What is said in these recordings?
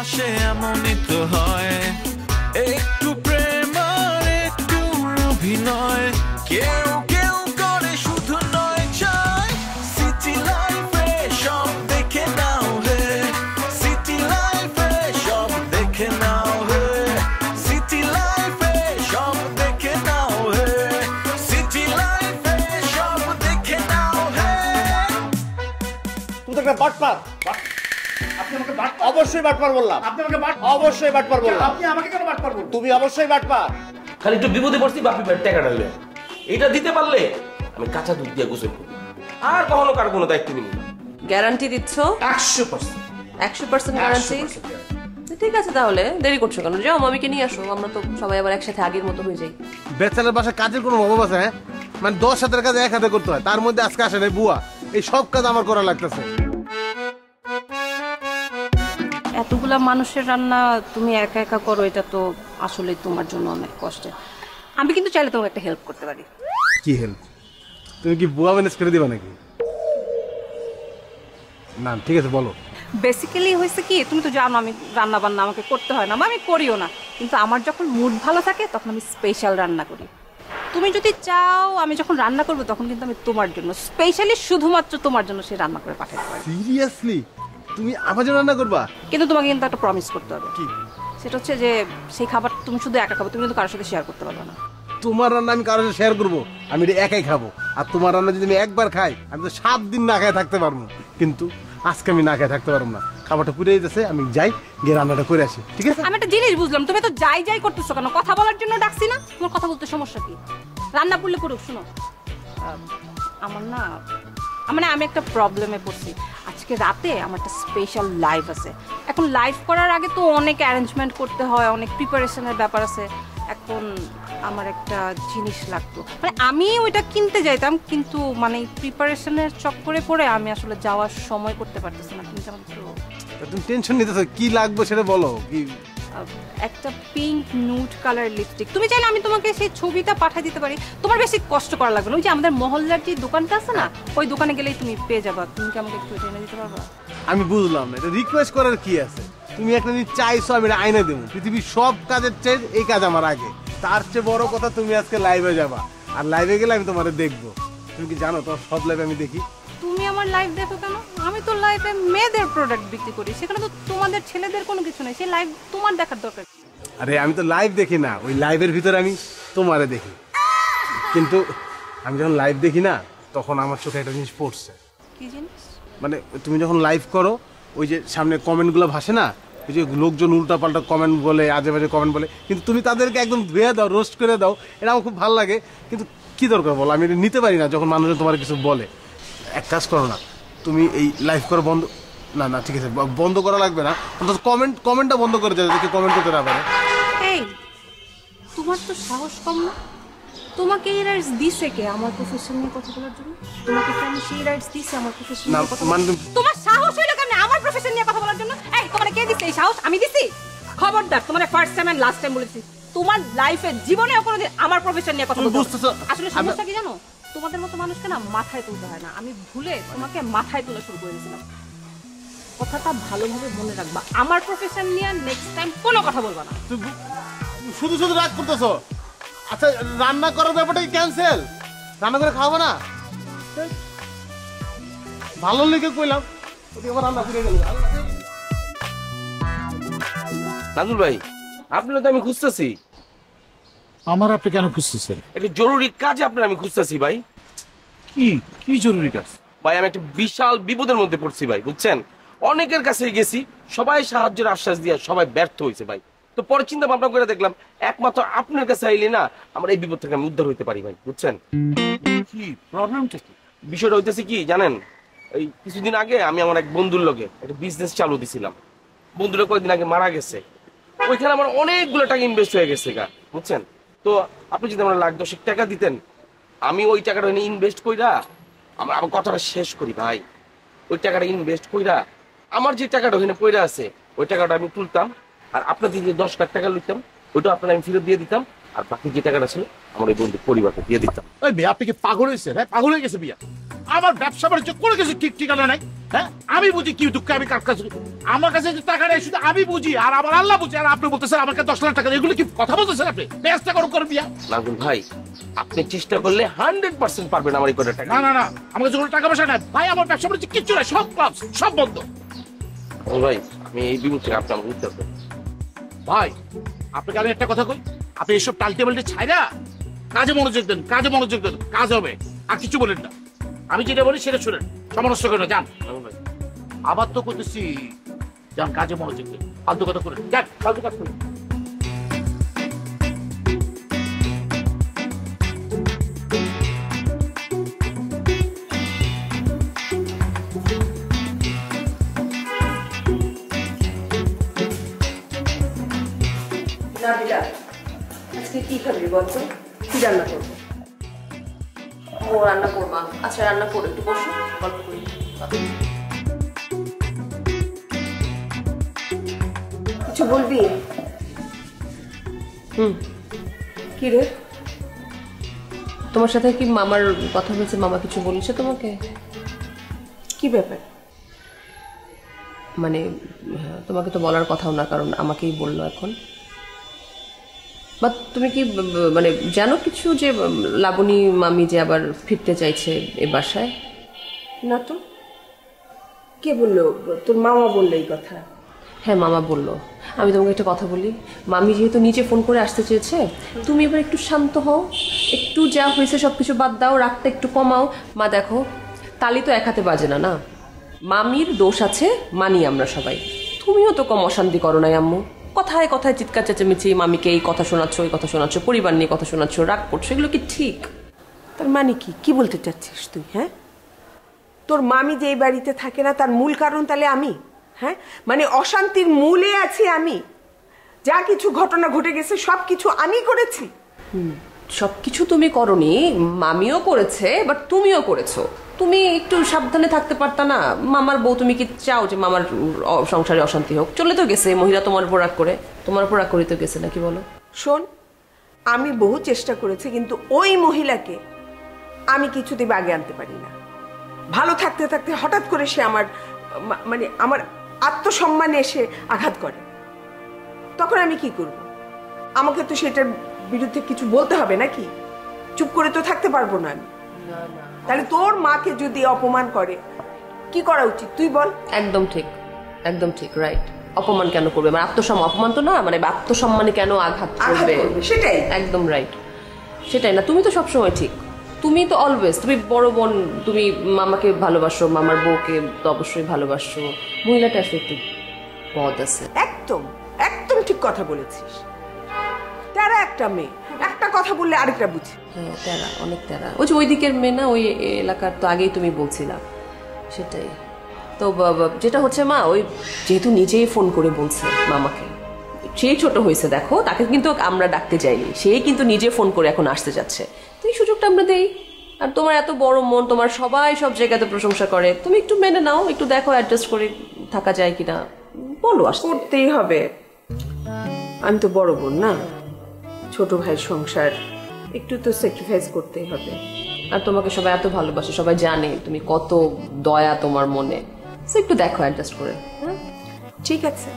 ভালোবাসে এমনই তো হয়, একটু প্রেম আর একটু অভিনয়, কেউ কেউ করে শুধু নয় চায়। সিটি লাইফে সব দেখে নাও হে, সিটি লাইফে সব দেখে নাও হে, সিটি লাইফে সব দেখে নাও হে, সিটি লাইফে সব দেখে নাও হে। তুমি তো একটা বাটপার। অবশ্যই বাটপার বললাম। অবশ্যই বাটপার বললাম। আপনি আমাকে কেন বাটপার বলবেন? তুমি অবশ্যই বাটপার। খালি একটু বিপদে পড়ছি, বাপি ভাই টাকা ডাললে এটা দিতে পারলে আমি কাঁচা দুধ দিয়ে গোসল করবো, আর কখনো কার কোনো দায়িত্ব নিব না। গ্যারান্টি দিচ্ছ? 100%। 100% গ্যারান্টি? ঠিক আছে, তাহলে দেরি করছো কেন? যাও মামিকে নিয়ে আসো, আমরা তো সবাই আবার একসাথে আগের মতো হয়ে যাই। বেচারার বাসায় কাজের কোনো অভাব আছে? হ্যাঁ, মানে 10 হাতের কাজ 1 হাতে করতে হয়, তার মধ্যে আজকে আসে নাই বুয়া। এই সব কাজ আমার করা লাগতেছে। এতগুলা মানুষের রান্না তুমি একা একা করো, এটা তো আসলে তোমার জন্য অনেক কষ্টের। আমি কিন্তু চাইলে তোমাকে একটা হেল্প করতে পারি। কি হেল্প? তুমি কি বুয়া ম্যানেজ করে দিবা নাকি? না ঠিক আছে, বলো। বেসিক্যালি হয়েছে কি, তুমি তো জানো আমি রান্না বান্না আমাকে করতে হয় না, বা আমি করিও না, কিন্তু আমার যখন মুড ভালো থাকে তখন আমি স্পেশাল রান্না করি। তুমি যদি চাও আমি যখন রান্না করবো তখন কিন্তু আমি তোমার জন্য স্পেশালি শুধুমাত্র তোমার জন্য সে রান্না করে পাঠাতে পারি। সিরিয়াসলি? তুমি আমার জন্য রান্না করবা? কিন্তু তোমাকে কিন্তু একটা প্রমিস করতে হবে। কি? সেটা হচ্ছে যে সেই খাবার তুমি শুধু একা খাবো, তুমি কিন্তু কারোর সাথে শেয়ার করতে পারবে না। তোমার রান্না আমি কারোর সাথে শেয়ার করবো? আমি এটা একাই খাবো। আর তোমার রান্না যদি আমি একবার খাই, আমি তো 7 দিন না খেয়ে থাকতে পারবো। কিন্তু আজকে আমি না খেয়ে থাকতে পারবো না। খাবারটা পুড়ে যেতেছে, আমি যাই গিয়ে রান্নাটা করে আসি, ঠিক আছে? আমি একটা জিনিস বুঝলাম, তুমি তো যাই যাই করতেছো কেন? কথা বলার জন্য ডাকছি না? তোমার কথা বলতে সমস্যা কি? রান্না করলে করুক। শোনো, আমার না মানে আমি একটা প্রবলেমে পড়ছি। আজকে রাতে আমার একটা স্পেশাল লাইভ আছে। এখন লাইভ করার আগে তো অনেক অ্যারেঞ্জমেন্ট করতে হয়, অনেক প্রিপারেশনের ব্যাপার আছে। এখন আমার একটা জিনিস লাগতো, মানে আমি ওইটা কিনতে যাইতাম, কিন্তু মানে প্রিপারেশনের চক্করে পড়ে আমি আসলে যাওয়ার সময় করতে পারতেছি না। কিন্তু আমার তুমি টেনশন নিতেছো, কি লাগবে সেটা বলো। কি? একটা পিঙ্ক নুড কালার লিপস্টিক। তুমি চাইলে আমি তোমাকে সেই ছবিটা পাঠিয়ে দিতে পারি, তোমার বেশি কষ্ট করা লাগবে না। ওই যে আমাদের মহল্লার যে দোকানটা আছে না, ওই দোকানে গেলেই তুমি পেয়ে যাবা। তুমি কি আমাকে একটু এনে দিতে পারবা? আমি বুঝলাম না, এটা রিকোয়েস্ট করার কি আছে? তুমি একটা জিনিস চাইছো, আমি এটা আইনা দেবো। পৃথিবীর সব কাজের চেয়ে এই কাজ আমার আগে। তার চেয়ে বড় কথা, তুমি আজকে লাইভে যাবা, আর লাইভে গেলে আমি তোমাদের দেখবো। তুমি কি জানো তোমার সব লাইভে আমি দেখি? তুমি আমার লাইভ দেখো কেন? আমি তো লাইভে মেয়েদের প্রোডাক্ট বিক্রি করি, সেখানে তো তোমাদের ছেলেদের কোনো কিছু নেই। সেই লাইভ তোমার দেখার দরকার। আরে আমি তো লাইভ দেখি না, ওই লাইভের ভিতরে আমি তোমারে দেখি। কিন্তু আমি যখন লাইভ দেখি না, তখন আমার চোখে একটা জিনিস পড়ছে। কি জিনিস? মানে তুমি যখন লাইভ করো, ওই যে সামনে কমেন্টগুলো ভাসে না, ওই যে লোকজন উল্টাপাল্টা কমেন্ট বলে, আজে বাজে কমেন্ট বলে, কিন্তু তুমি তাদেরকে একদম ধুয়ে দাও, রোস্ট করে দাও। এটা আমার খুব ভালো লাগে। কিন্তু কি দরকার বলো? আমি এটা নিতে পারি না যখন মানুষজন তোমার কিছু বলে। এক কাজ করো না, তুমি এই লাইভ করা বন্ধ। না না ঠিক আছে, বন্ধ করা লাগবে না, অন্তত কমেন্টটা বন্ধ করে দেবে, যাতে কমেন্ট করতে না পারে। এই তোমার তো সাহস কম না? তোমাকে এই রাইটস দিছে কে আমার প্রফেশন নিয়ে কথা বলার জন্য? তোমাকে কি আমি সেই রাইটস দিছি আমার প্রফেশন নিয়ে কথা বলার? তোমার সাহস হইলো কেন আমার প্রফেশন নিয়ে কথা বলার জন্য? এই তোমাকে কে দিছে এই সাহস? আমি দিছি? খবরদার, তোমার first time and last time বলেছি, তোমার লাইফে জীবনেও কোনোদিন আমার প্রফেশন নিয়ে কথা বলতে বুঝতেছো? আসলে সমস্যা কি জানো? তোমাদের মতো মানুষকে না মাথায় তুলতে হয় না। আমি ভুলে তোমাকে মাথায় তোলা শুরু করে দিয়েছিলাম। কথাটা ভালোভাবে মনে রাখবা, আমার প্রফেশন নিয়ে নেক্সট টাইম কোনো কথা বলবা না। শুধু শুধু রাগ করতেছো। আচ্ছা, রান্না করার ব্যাপারটা কি ক্যান্সেল? রান্না করে খাওয়াবো না? ভালো লেগে কইলাম, আমার রান্না ফিরে গেল। নাজুল ভাই, আপনারা তো আমি খুঁজতেছি। আমার আপনি কেন খুঁজতেছেন? একটা জরুরি কাজে আপনার আমি খুঁজতেছি ভাই। কি জরুরি কাজ? ভাই আমি একটা বিশাল বিপদের মধ্যে পড়ছি ভাই, বুঝছেন? অনেকের কাছে গেছি, সবাই সাহায্যের আশ্বাস দিয়ে সবাই ব্যর্থ হয়েছে ভাই। তো পরে চিন্তা ভাবনা করে দেখলাম একমাত্র আপনার কাছে আইলে না আমার এই বিপদ থেকে আমি উদ্ধার হইতে পারি ভাই, বুঝছেন? কি প্রবলেমটা কি? বিষয়টা হইতেছে কি জানেন, এই কিছুদিন আগে আমি আমার এক বন্ধুর লগে একটা বিজনেস চালু দিছিলাম। বন্ধুরা কয়েকদিন আগে মারা গেছে, ওইখানে আমার অনেকগুলো টাকা ইনভেস্ট হয়ে গেছে গা, বুঝছেন? তো আপনি যদি আমার $1,00,000 টাকা দিতেন, আমি ওই টাকাটা ইনভেস্ট কইরা আমার কথাটা শেষ করি ভাই। ওই টাকাটা ইনভেস্ট কইরা আমার যে টাকাটা ওখানে পড়ে আছে, ওই টাকাটা আমি তুলতাম, আর আপনাদের যে 10 লাখ টাকা লইতাম ওইটা আপনার আমি ফেরত দিয়ে দিতাম, আর বাকি যে টাকাটা ছিল আমার এই বন্ধুর পরিবারকে দিয়ে দিতাম। ওই ভাই আপনি কি পাগল হয়েছে? পাগল হয়ে গেছে বিয়া? আমার ব্যবসা বাণিজ্য কোনো কিছু ঠিক ঠিকানা নাই। হ্যাঁ আমি বুঝি কি দুঃখ আমি কার কাছে আমার কাছে যে টাকা নেই শুধু আমি বুঝি আর আমার আল্লাহ বুঝি আর আপনি বলতেছেন আমার কাছে 10 লাখ টাকা এগুলো কি কথা বলতেছেন আপনি ব্যস্ত করে দিয়া নাজমুল ভাই আপনি চেষ্টা করলে 100% পারবেন আমার এই কোটা টাকা না না না আমার কাছে কোনো টাকা পয়সা নাই ভাই আমার ব্যবসা বাণিজ্য কিচ্ছু নাই সব ক্লাব সব বন্ধ ভাই আমি এই বিমুখ থেকে আপনি আমাকে উত্তর দেন ভাই আপনাকে আমি একটা কথা কই আপনি এসব টালটেবিলটা ছাইরা কাজে মনোযোগ দেন কাজ হবে আর কিছু বলেন না আমি যেটা বলি সেটা শুনেন সমস্ত করে যান আবার তো করতেছি যান কাজে মনোযোগ দেন ফালতু কথা করেন যান ফালতু কাজ করেন আজকে কি খাবি বল তো? কি রান্না করবো? ও রান্না করবা? আচ্ছা রান্না করো, একটু বসো গল্প করি। কিছু বলবি? কি রে? তোমার সাথে কি মামার কথা বলছে? মামা কিছু বলেছে তোমাকে? কি ব্যাপার? মানে তোমাকে তো বলার কথাও না, কারণ আমাকেই বললো এখন। বা তুমি কি মানে জানো কিছু যে লাবণী মামি যে আবার ফিরতে চাইছে এ বাসায়? না তো, কে বললো? তোর মামা বললো এই কথা? হ্যাঁ মামা বললো। আমি তোমাকে একটা কথা বলি, মামি যেহেতু নিচে ফোন করে আসতে চেয়েছে, তুমি এবার একটু শান্ত হও, একটু যা হয়েছে সব কিছু বাদ দাও, রাগটা একটু কমাও। মা দেখো, তালি তো এক হাতে বাজে না, না মামির দোষ আছে মানি আমরা সবাই। তুমিও তো কম অশান্তি করো নাই আম্মু, কথায় কথায় চিৎকার চেঁচামেচি, মামিকে এই কথা শোনাচ্ছ ওই কথা শোনাচ্ছ, পরিবার নিয়ে কথা শোনাচ্ছ, রাগ করছো, এগুলো কি ঠিক? তার মানে কি বলতে চাচ্ছিস তুই? হ্যাঁ, তোর মামি যে এই বাড়িতে থাকে না তার মূল কারণ তাহলে আমি? হ্যাঁ, মানে অশান্তির মূলে আছি আমি? যা কিছু ঘটনা ঘটে গেছে সব কিছু আমি করেছি? সবকিছু তুমি করনি, মামিও করেছে, বাট তুমিও করেছো। তুমি একটু সাবধানে থাকতে পারতা না? মামার বউ, তুমি কি চাও যে মামার সংসারে অশান্তি হোক? চলে তো গেছে মহিলা, তোমার উপর রাগ করে, তোমার উপর রাগ করে তো গেছে নাকি বলো? শোন, আমি বহু চেষ্টা করেছি, কিন্তু ওই মহিলাকে আমি কিছুতেই আগে আনতে পারি না। ভালো থাকতে থাকতে হঠাৎ করে সে আমার মানে আমার আত্মসম্মানে এসে আঘাত করে। তখন আমি কি করব? আমাকে তো সেটার বিরুদ্ধে কিছু বলতে হবে নাকি? চুপ করে তো থাকতে পারবো না আমি। তাহলে তোর মাকে যদি অপমান করে কি করা উচিত তুই বল? একদম ঠিক, একদম ঠিক, রাইট। অপমান কেন করবে? মানে অপমান তো না, মানে আত্মসম্মানে কেন আঘাত করবে? সেটাই একদম রাইট, সেটাই না? তুমি তো সবসময় ঠিক, তুমি তো অলওয়েজ, তুমি বড় বোন, তুমি মামাকে ভালোবাসো, মামার বউকে তো অবশ্যই ভালোবাসো। মহিলাটা আসলে একটু পদ আছে। একদম একদম ঠিক কথা বলেছিস। তারা একটা মেয়ে একটা কথা বললে আরেকটা বুঝি। হ্যাঁ তেরা, অনেক তেরা। ওই যে ওই দিকের মেয়ে না, ওই এলাকার, তো আগেই তুমি বলছিলা সেটাই। তো যেটা হচ্ছে মা, ওই যেহেতু নিজেই ফোন করে বলছে মামাকে, সেই ছোট হয়েছে দেখো, তাকে কিন্তু আমরা ডাকতে যাইনি, সেই কিন্তু নিজে ফোন করে এখন আসতে যাচ্ছে। তো এই সুযোগটা আমরা দেই। আর তোমার এত বড় মন, তোমার সবাই সব জায়গাতে প্রশংসা করে, তুমি একটু মেনে নাও, একটু দেখো অ্যাডজাস্ট করে থাকা যায় কিনা, বলো। করতেই হবে, আমি তো বড় বোন না, ছোট ভাইয়ের সংসার, একটু তো স্যাক্রিফাইস করতেই হবে। আর তোমাকে সবাই এত ভালোবাসে, সবাই জানে তুমি কত দয়া তোমার মনে, একটু দেখো অ্যাডজাস্ট করে। হ্যাঁ ঠিক আছে,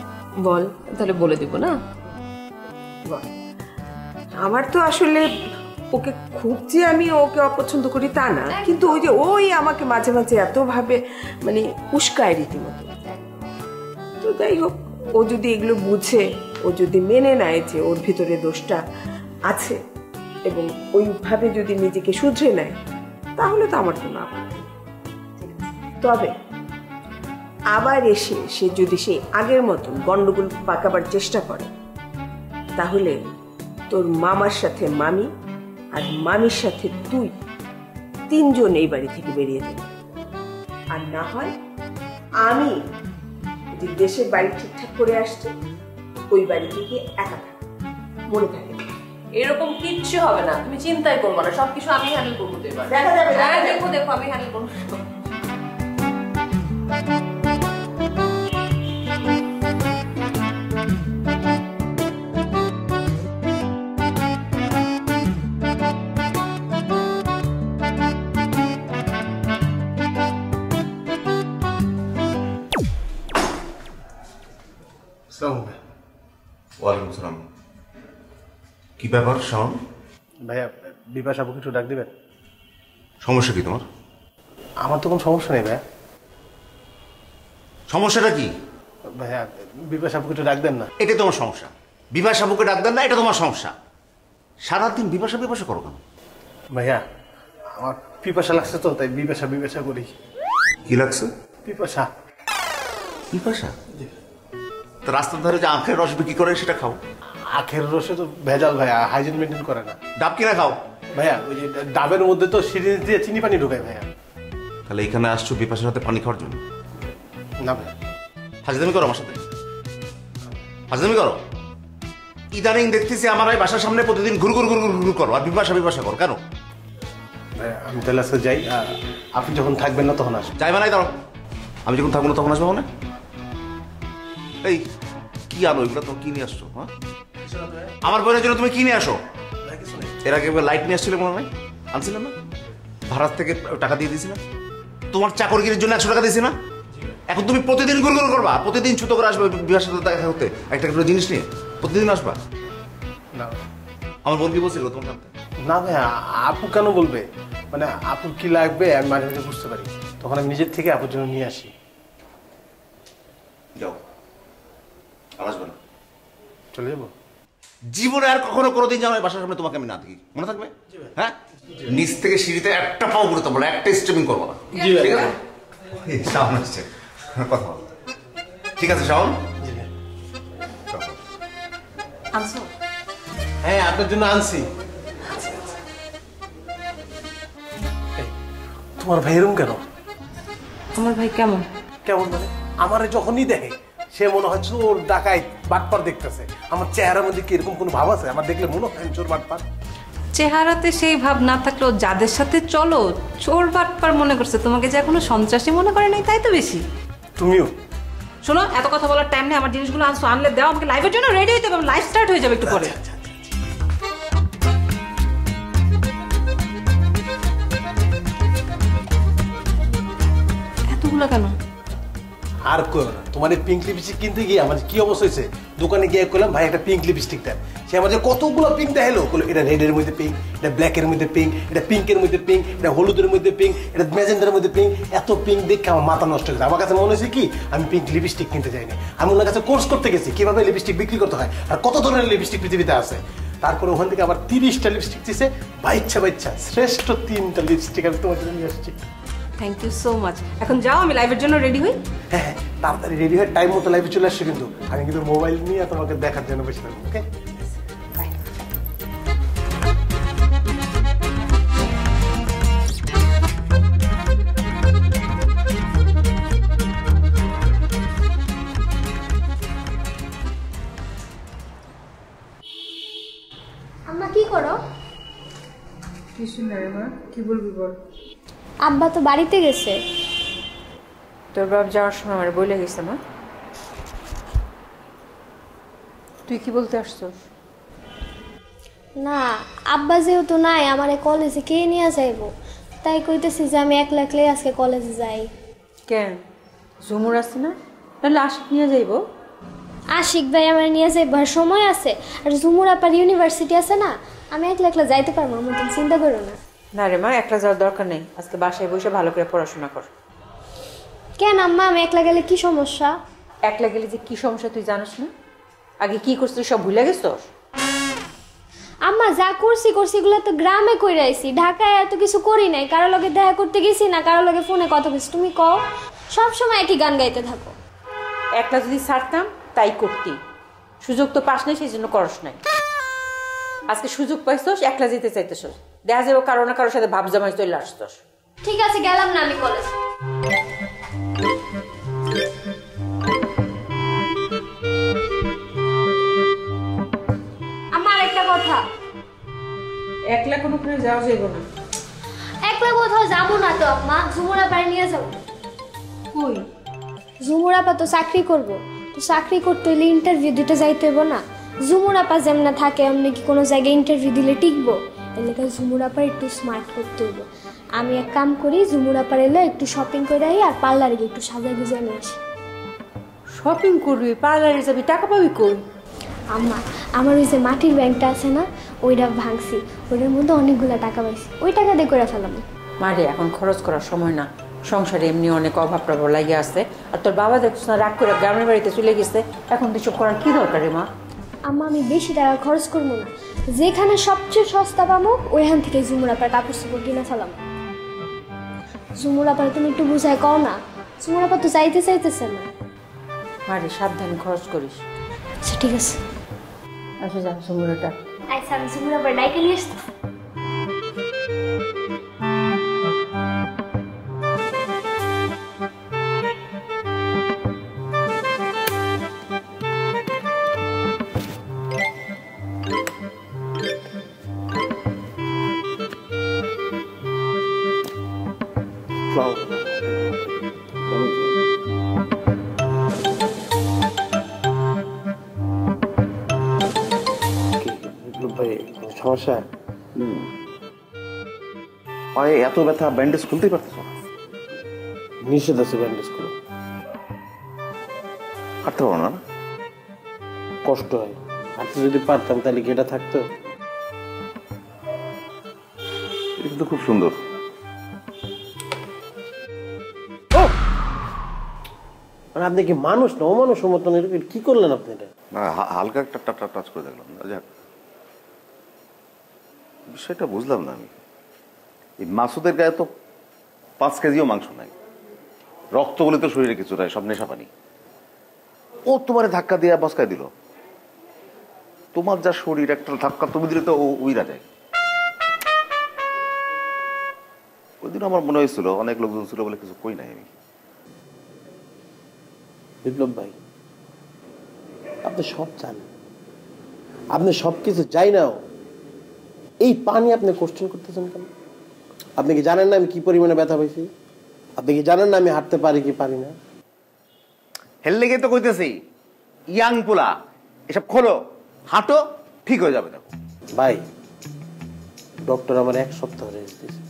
বল তাহলে বলে দিব না? বল। আমার তো আসলে ওকে খুব যে আমি ওকে অপছন্দ করি তা না, কিন্তু ওই যে ওই আমাকে মাঝে মাঝে এত ভাবে মানে উস্কায় রীতিমতো। তো যাই হোক, ও যদি এগুলো বুঝে, ও যদি মেনে নেয় যে ওর ভিতরে দোষটা আছে এবং ওইভাবে যদি নিজেকে শুধরে নেয়, তাহলে তো আমার কোনো আপত্তি। তবে আবার এসে সে যদি সেই আগের মতন গন্ডগোল পাকাবার চেষ্টা করে, তাহলে তোর মামার সাথে মামি আর মামির সাথে তুই তিনজন এই বাড়ি থেকে বেরিয়ে যাবে। আর না হয় আমি যে দেশের বাড়ি ঠিকঠাক করে আসছি, ওই বাড়ি থেকে একা থাকা, মনে থাকে। এরকম কিচ্ছু হবে না, তুমি চিন্তাই করবো না, সবকিছু আমি হ্যান্ডেল করবো। তো এবার দেখা যাবে। হ্যাঁ দেখো দেখো, আমি হ্যান্ডেল করবো। ওয়ালাইকুম আসসালাম। কি ব্যাপার শাওন? ভাইয়া বিপাশ আপুকে একটু ডাক দিবেন? সমস্যা কি তোমার? আমার তো কোনো সমস্যা নেই ভাইয়া। সমস্যাটা কি? ভাইয়া বিপাশ আপুকে একটু ডাক দেন না। এটা তোমার সমস্যা? বিভাস বাবুকে ডাক দেন না, এটা তোমার সমস্যা। সারাদিন বিভাসা বিভাসা করো কেন? ভাইয়া আমার পিপাসা লাগছে তো, তাই বিপাশা করি। কি লাগছে? পিপাসা। পিপাসা? তো রাস্তার ধারে যে আখের রস বিক্রি করে সেটা খাও। আখের রসে তো ভেজাল ভাইয়া, হাইজিন মেনটেন করে না। ডাব কিনা খাও। ভাইয়া ওই যে ডাবের মধ্যে তো সিরিজ দিয়ে চিনি পানি ঢুকায় ভাইয়া। তাহলে এখানে আসছো বিপাশার হাতে পানি খাওয়ার জন্য? না ভাইয়া। ফাজলামি করো আমার সাথে, ফাজলামি করো। ইদানিং দেখতেছি আমার এই বাসার সামনে প্রতিদিন ঘুর ঘুর ঘুর ঘুর করো আর বিপাশা করো কেন? ভাইয়া আমি তাহলে আজকে যাই, আপনি যখন থাকবেন না তখন আসবেন। যাইবা নাই? দাঁড়ো, আমি যখন থাকবো না তখন আসবো না? এই কি আনো এগুলো? তুমি কি নিয়ে আসছো? হ্যাঁ, আমার বোনের জন্য তুমি কি নিয়ে আসো? এর আগে লাইট নিয়ে আসছিলে মনে হয়, আনছিলেন না? ভাড়ার থেকে টাকা দিয়ে দিয়েছি না? তোমার চাকরগিরির জন্য 100 টাকা দিয়েছি না? এখন তুমি প্রতিদিন গুড় করবা, প্রতিদিন ছুতো করে আসবে বিবাহের সাথে দেখা করতে একটা একটা জিনিস নিয়ে প্রতিদিন আসবা? না আমার বোন কি বলছিল তোমার সাথে? না ভাইয়া, আপু কেন বলবে? মানে আপুর কি লাগবে আমি মাঝে মাঝে বুঝতে পারি, তখন আমি নিজের থেকে আপুর জন্য নিয়ে আসি। যাও, আর আসবে না। চলে যাবো? জীবনে আর কখনো কোনোদিন যাও বাসার সামনে তোমাকে আমি না দেখি, মনে থাকবে? হ্যাঁ, নিচ থেকে সিঁড়িতে একটা পাও করতে বলো, একটা স্টেপিং করবো না, ঠিক আছে? শাওন আসছে, কথা বল। ঠিক আছে শাওন? আনছো? হ্যাঁ আপনার জন্য আনছি। তোমার ভাই এরকম কেন? আমার ভাই কেমন? কেমন মানে? আমারে যখনই দেখে সে মনে হয় চোর ডাকাই বাটপার দেখতেছে। আমার চেহারার মধ্যে কি এরকম কোনো ভাব আছে? আমার দেখলে মনে হয় চোর বাটপার? চেহারাতে সেই ভাব না থাকলেও যাদের সাথে চলো চোর বাটপার মনে করছে, তোমাকে যে কোনো সন্ত্রাসী মনে করে নাই, তাই তো বেশি। তুমিও শোনো, এত কথা বলার টাইম নেই, আমার জিনিসগুলো আনছো, আনলে দাও আমাকে, লাইভের জন্য রেডি হইতে হবে, লাইভ স্টার্ট হয়ে যাবে একটু পরে। এতগুলো কেন? আর কেউ না, তোমার এই পিঙ্ক লিপস্টিক কিনতে গিয়ে আমার কি অবস্থা হয়েছে, দোকানে গিয়ে করলাম ভাই একটা পিঙ্ক লিপস্টিক দেন, সে আমাদের কতগুলো পিঙ্ক দেখালো, এটা রেডের মধ্যে পিঙ্ক, এটা ব্ল্যাকের মধ্যে পিঙ্ক, এটা পিঙ্কের মধ্যে পিঙ্ক, এটা হলুদের মধ্যে পিঙ্ক, এটা ম্যাজেন্ডার মধ্যে পিঙ্ক, এত পিঙ্ক দেখে আমার মাথা নষ্ট হয়েছে। আমার কাছে মনে হয়েছে কি আমি পিঙ্ক লিপস্টিক কিনতে যাইনি, আমি ওনার কাছে কোর্স করতে গেছি কিভাবে লিপস্টিক বিক্রি করতে হয় আর কত ধরনের লিপস্টিক পৃথিবীতে আছে। তারপরে ওখান থেকে আবার 30টা লিপস্টিক দিয়েছে, বাচ্চা শ্রেষ্ঠ 3টা লিপস্টিক আমি তোমার জন্য নিয়ে আসছি। Thank you so much. এখন যাও, আমি লাইভের জন্য রেডি হই। হ্যাঁ হ্যাঁ, তাড়াতাড়ি রেডি হয়ে টাইম মতো লাইভে চলে আসছে, কিন্তু আমি কিন্তু মোবাইল নিয়ে তোমাকে দেখার জন্য বসে থাকবো। ওকে, আম্মা কি করো? কিছু নাই মা, কি বলবি বল। আব্বা তো বাড়িতে গেছে। তোর বাপ যাওয়ার সময় আমার বলে গেছে মা। তুই কি বলতে আসছস? না, আব্বা যেহেতু নাই আমারে কলেজে কে নিয়ে যাইব, তাই কইতেছি যে আমি একলা একলাই আজকে কলেজে যাই। কেন, ঝুমুর আছে না? তাহলে আশিক নিয়ে যাইব। আশিক ভাই আমার নিয়ে যাইবার সময় আছে, আর ঝুমুর আপার ইউনিভার্সিটি আছে না, আমি একলা একলা যাইতে পারবো, আমার তুমি চিন্তা করো না। না রে মা, একলা যাওয়ার দরকার নেই, আজকে বাসায় বসে ভালো করে পড়াশোনা কর। কেন আম্মা, আমি একলা গেলে কি সমস্যা? একলা গেলে যে কি সমস্যা তুই জানিস না? আগে কি করছিস সব ভুলে গেছস? আম্মা যা করছি এগুলো তো গ্রামে কইরা আইছি, ঢাকায় এত কিছু করি নাই, কারো লগে দেখা করতে গেছি না, কারো লগে ফোনে কথা বলছি। তুমি কও, সব সময় একই গান গাইতে থাকো। একলা যদি ছাড়তাম তাই করতি, সুযোগ তো পাস নাই, সেই জন্য করস নাই। আজকে সুযোগ পাইছস, একলা যেতে চাইতেছস, দেখা যাবো কারো না কারোর সাথে ভাব জামাই চলে আসছস। ঠিক আছে, গেলাম না আমি কলেজ। আমার একটা কথা, একলা কোনোখানে যাওয়া যাইব না। একলা কোথাও যাবো না তো আম্মা, ঝুমুরা পাড়ে নিয়ে যাবো। কই? ঝুমুরাপা তো চাকরি করবো, তো চাকরি করতে হইলে ইন্টারভিউ দিতে যাইতে হইব না। ঝুমুরাপা যেমন থাকে এমনি কি কোনো জায়গায় ইন্টারভিউ দিলে টিকবো? এলাকা ঝুমুরাপার একটু স্মার্ট করতে হইব। আমি এক কাম করি, ঝুমুরাপার এলে একটু শপিং করে আই আর পার্লারে গিয়ে একটু সাজাই গুজিয়ে নিয়ে আসি। শপিং করবি, পার্লারে যাবি, টাকা পাবি কই? আম্মা, আমার ওই যে মাটির ব্যাংকটা আছে না, ওইটা ভাঙছি, ওইটার মধ্যে অনেকগুলো টাকা পাইছি, ওই টাকা দিয়ে করে ফেলাম। মারে এখন খরচ করার সময় না, সংসারে এমনি অনেক অভাব প্রভাব লাগিয়ে আসছে। আর তোর বাবা দেখছ না রাগ করে গ্রামের বাড়িতে চলে গেছে, এখন এসব করার কি দরকার রে মা? আম্মা, আমি বেশি টাকা খরচ করবো না, যেখানে সবচেয়ে সস্তা পাবো ওইখান থেকে ঝুমুরাপার কাপড় চোপড় কিনে ফেলাম। ঝুমুরাপার তুমি একটু বুঝায় কও না, ঝুমুরাপা তো চাইতেছে না। মারে সাবধানে খরচ করিস। আচ্ছা ঠিক আছে, আচ্ছা যা ঝুমুরাটা। আচ্ছা আমি ঝুমুরাপার ডাইকে নিয়ে আসতে। সমস্যা? পায়ে এত ব্যথা, ব্যান্ডেজ খুলতেই পারতেছ না? নিষেধ আছে ব্যান্ডেজ খুলে। হাঁটতে পারো না? কষ্ট হয়, হাঁটতে যদি পারতাম তাহলে কি এটা থাকতো? এটা কিন্তু খুব সুন্দর। মানে আপনি কি মানুষ না অমানুষের মতন এরকম কি করলেন আপনি? এটা না, হালকা একটা টাচ করে দেখলাম। যাক, বিষয়টা বুঝলাম না আমি। এই মাসুদের গায়ে তো 5 কেজিও মাংস নাই, রক্ত বলে তো শরীরে কিছু নাই, সব নেশা পানি। ও তোমার ধাক্কা দিয়ে বসকায় দিল। তোমার যা শরীর, একটা ধাক্কা তুমি দিলে তো ও উইরা যায়। ওই দিন আমার মনে হয়েছিল অনেক লোকজন ছিল বলে কিছু কই নাই আমি। বিপ্লব ভাই, আপনি সব জানেন, আপনি সবকিছু যাই নাও, এই পানি আপনি কোশ্চেন করতেছেন কেন? আপনি কি জানেন না আমি কি পরিমাণে ব্যথা পাইছি? আপনি কি জানেন না আমি হাঁটতে পারি কি পারি না? হেললে গিয়ে তো কইতেছি ইয়াং পোলা, এসব খোলো, হাঁটো, ঠিক হয়ে যাবে। দেখো ভাই, ডক্টর আমার 1 সপ্তাহ রেস্ট দিয়েছে।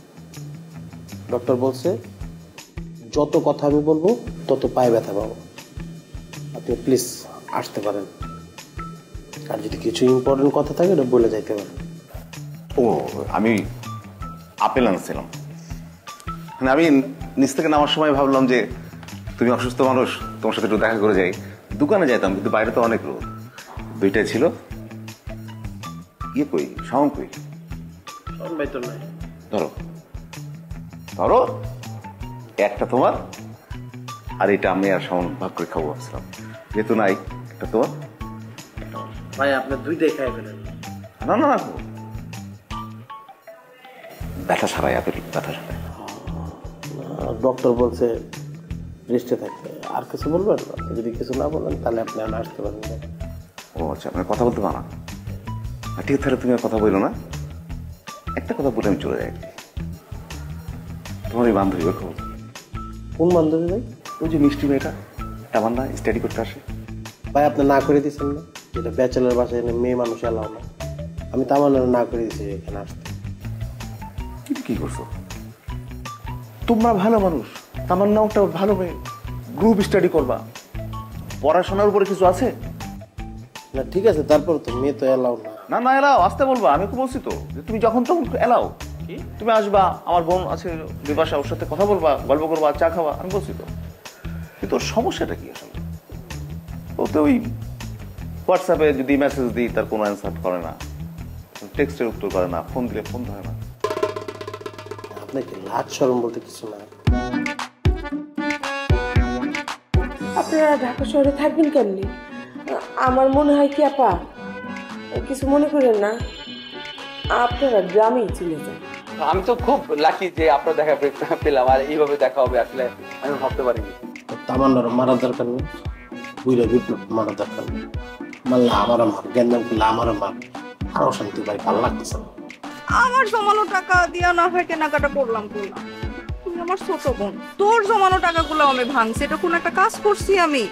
ডক্টর বলছে যত কথা আমি বলবো তত পায়ে ব্যথা পাবো। আপনি প্লিজ আসতে পারেন, আর যদি কিছু ইম্পর্টেন্ট কথা থাকে ওটা বলে যাইতে পারেন। ও, আমি আপেল আনছিলাম। আমি নিচ থেকে নামার সময় ভাবলাম যে তুমি অসুস্থ মানুষ, তোমার সাথে একটু দেখা করে যাই। দোকানে যাইতাম, কিন্তু বাইরে তো অনেক রোদ। 2টাই ছিল। ইয়ে কই, শাওন কই? ভাই তো নাই। ধরো ধরো, একটা তোমার, আর এটা আমি আর শাওন ভাগ করে খাবো ভাবছিলাম। যেহেতু নাই, একটা তোমার। ভাই আপনি 2টাই খাই ফেলেন। না না না, ব্যথা সারাই, আপেল ব্যথা সারাই। ডক্টর বলছে রেস্টে থাকতে। আর কিছু বলবেন? যদি কিছু না বলেন তাহলে আপনি আসতে পারেন। ও আচ্ছা, আপনার কথা বলতে পারা? ঠিক আছে, তাহলে তুমি আর কথা বলো না। একটা কথা বলে আমি চলে যাই। তোমার এই বান্ধবী খবর? কোন বান্ধবী ভাই? ওই যে মিষ্টি মেয়েটা, আমার না স্টাডি করতে আসে। ভাই আপনি না করে দিচ্ছেন না, যেটা ব্যাচেলার বাসায় এনে মেয়ে মানুষ এলাও না। আমি তামান্নার না করে দিচ্ছি এখানে আসতে। কি করছো তোমরা? ভালো মানুষ, তামান্না একটা ভালো মেয়ে, গ্রুপ স্টাডি করবা, পড়াশোনার উপরে কিছু আছে না? ঠিক আছে, তারপর তো মেয়ে তো এলাও না। না না, এলাও, আসতে বলবা। আমি তো বলছি তো যে তুমি যখন তখন এলাও, তুমি আসবা, আমার বোন আছে বিপাশা, ওর সাথে কথা বলবা, গল্প করবা, চা খাওয়া। আমি বলছি তো। কিন্তু ওর সমস্যাটা কি আসলে? ও তো ওই হোয়াটসঅ্যাপে যদি মেসেজ দিই তার কোনো অ্যান্সার করে না, টেক্সটের উত্তর করে না, ফোন দিলে ফোন ধরে না। আপনাকে লাজ শরম বলতে কিছু না। আপনারা ঢাকা শহরে থাকবেন কেমনি? আমার মনে হয় কি আপা, কিছু মনে করেন না, আপনারা গ্রামেই চলে যান। আমি তো খুব লাকি যে আপনার দেখা পেলাম, আর এইভাবে দেখা হবে আসলে আমি ভাবতে পারিনি। তামান্নার মারার দরকার নেই, বুঝলে বিপ্লব মারার দরকার নেই। মারলে আমারও মার, জ্ঞান করলে আমারও মার, আরো শান্তি ভাই, ভালো লাগতেছে না। আমার জমানো টাকা দিয়া না হয় কেনাকাটা করলাম। তুই আমার ছোট বোন, তোর জমানো টাকাগুলো আমি ভাঙছি, এটা কোন একটা কাজ করছি আমি?